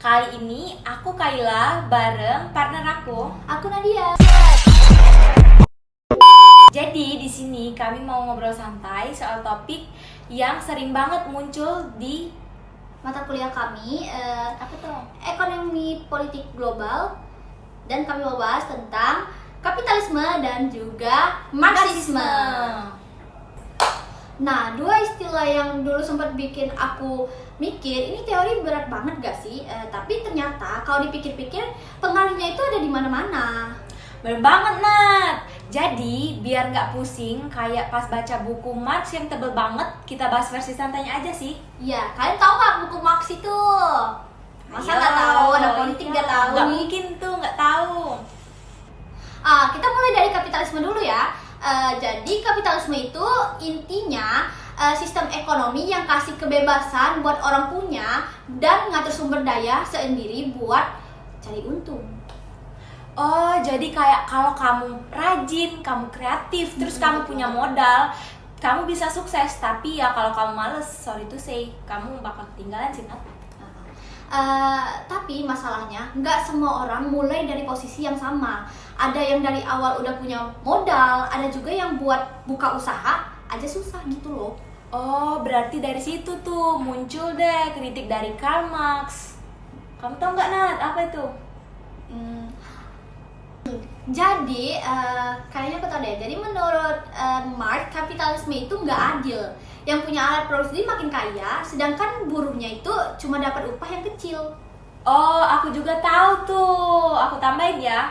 Kali ini aku Kaila bareng partner aku Nadia. Jadi di sini kami mau ngobrol santai soal topik yang sering banget muncul di Mata kuliah kami, apa tuh? Ekonomi Politik Global, dan kami mau bahas tentang kapitalisme dan juga Marxisme. Nah, dua istilah yang dulu sempat bikin aku mikir, ini teori berat banget gak sih? Tapi ternyata kalau dipikir-pikir pengaruhnya itu ada di mana-mana. Bener banget, Nat. Jadi biar nggak pusing kayak pas baca buku Marx yang tebel banget, kita bahas versi santainya aja sih. Iya, kalian tahu nggak buku Marx itu? Masa nggak tahu? Anak politik nggak tahu Nggak nih? mungkin tuh nggak tahu. Kita mulai dari kapitalisme dulu ya. Jadi kapitalisme itu intinya sistem ekonomi yang kasih kebebasan buat orang punya dan ngatur sumber daya sendiri buat cari untung. Oh, jadi kayak kalau kamu rajin, kamu kreatif, terus kamu punya modal, kamu bisa sukses. Tapi ya kalau kamu males, sorry to say, kamu bakal ketinggalan sih, Nat. Tapi masalahnya nggak semua orang mulai dari posisi yang sama. Ada yang dari awal udah punya modal, ada juga yang buat buka usaha aja susah gitu loh. Oh, berarti dari situ tuh muncul deh kritik dari Karl Marx. Kamu tau nggak, Nat, apa itu? Jadi kayaknya aku tahu deh. Jadi menurut Marx, kapitalisme itu nggak adil. Yang punya alat produksi makin kaya, sedangkan buruhnya itu cuma dapat upah yang kecil. Oh, aku juga tahu tuh. Aku tambahin ya.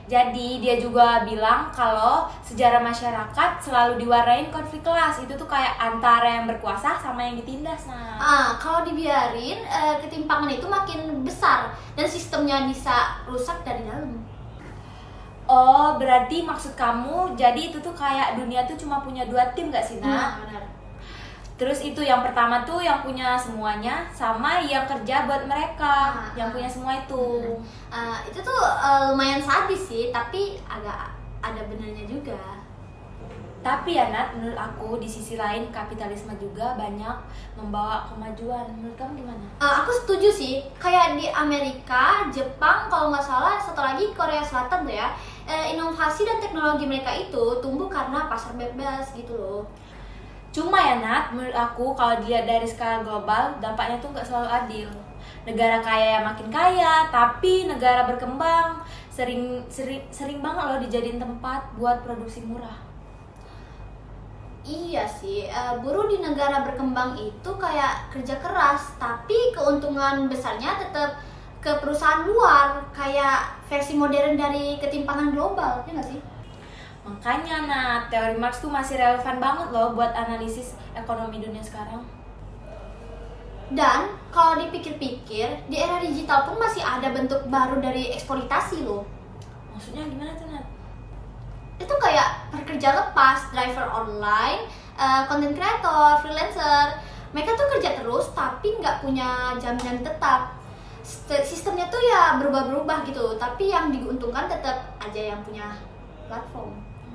Jadi dia juga bilang kalau sejarah masyarakat selalu diwarnain konflik kelas. Itu tuh kayak antara yang berkuasa sama yang ditindas. Nah, Kalau dibiarin, ketimpangan itu makin besar dan sistemnya bisa rusak dari dalam. oh, berarti maksud kamu jadi itu tuh kayak dunia tuh cuma punya dua tim gak sih, Nak? Benar. Terus itu yang pertama tuh yang punya semuanya sama yang kerja buat mereka, yang punya semua itu. Itu tuh lumayan sadis sih, tapi agak ada benarnya juga. Tapi ya, Nat, menurut aku di sisi lain kapitalisme juga banyak membawa kemajuan. Menurut kamu gimana? Aku setuju sih, kayak di Amerika, Jepang, kalau nggak salah, satu lagi Korea Selatan tuh ya, inovasi dan teknologi mereka itu tumbuh karena pasar bebas gitu loh. Cuma ya, Nat, menurut aku kalau dilihat dari skala global, dampaknya tuh nggak selalu adil. Negara kaya yang makin kaya, tapi negara berkembang sering banget loh dijadiin tempat buat produksi murah. Iya sih, buruh di negara berkembang itu kayak kerja keras, tapi keuntungan besarnya tetap ke perusahaan luar, kayak versi modern dari ketimpangan global, ya nggak sih? Makanya, Nat, teori Marx tuh masih relevan banget loh buat analisis ekonomi dunia sekarang. Dan kalau dipikir-pikir, di era digital pun masih ada bentuk baru dari eksploitasi loh. Maksudnya gimana tuh, Nat? Itu kayak pekerja lepas, driver online, content creator, freelancer. Mereka tuh kerja terus tapi nggak punya jaminan tetap. Sistemnya tuh ya berubah-berubah gitu, tapi yang diuntungkan tetap aja yang punya platform.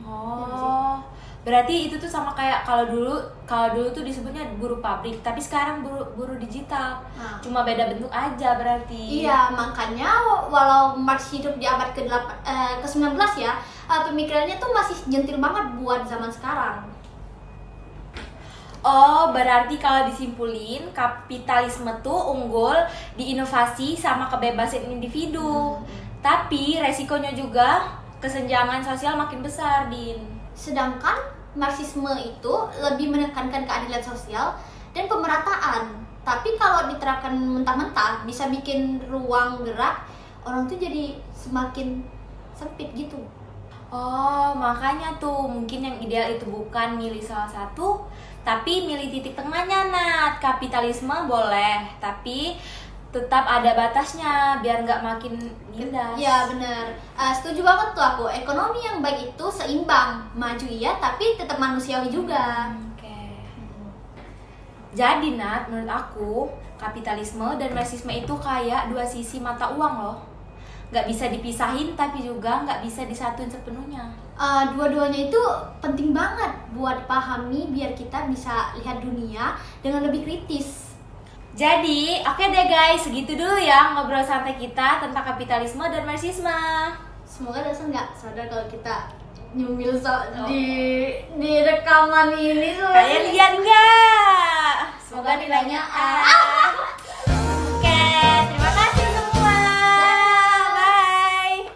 Oh, berarti itu tuh sama kayak kalau dulu tuh disebutnya buruh pabrik, tapi sekarang buruh digital. Cuma beda bentuk aja berarti. Iya, makanya walau Marx hidup di abad ke-19 ya, pemikirannya tuh masih jentil banget buat zaman sekarang. Oh, berarti kalau disimpulin kapitalisme tuh unggul di inovasi sama kebebasan individu. Tapi resikonya juga kesenjangan sosial makin besar, Din. Sedangkan Marxisme itu lebih menekankan keadilan sosial dan pemerataan. Tapi kalau diterapkan mentah-mentah bisa bikin ruang gerak orang tuh jadi semakin sempit gitu. Oh, makanya tuh mungkin yang ideal itu bukan milih salah satu, tapi milih titik tengahnya, Nat. Kapitalisme boleh, tapi tetap ada batasnya biar nggak makin nindas. Ya bener, setuju banget tuh aku. Ekonomi yang baik itu seimbang, maju iya tapi tetap manusiawi juga. Oke. Jadi, Nat, menurut aku kapitalisme dan marxisme itu kayak dua sisi mata uang loh. Nggak bisa dipisahin tapi juga nggak bisa disatuin sepenuhnya. Dua-duanya itu penting banget buat pahami biar kita bisa lihat dunia dengan lebih kritis. Jadi, oke deh guys, segitu dulu ya ngobrol santai kita tentang kapitalisme dan marxisme. Semoga dosen nggak sadar kalau kita nyumil di rekaman ini. Kalian lihat nggak? Semoga nilainya A. Oke, terima kasih semua. Bye.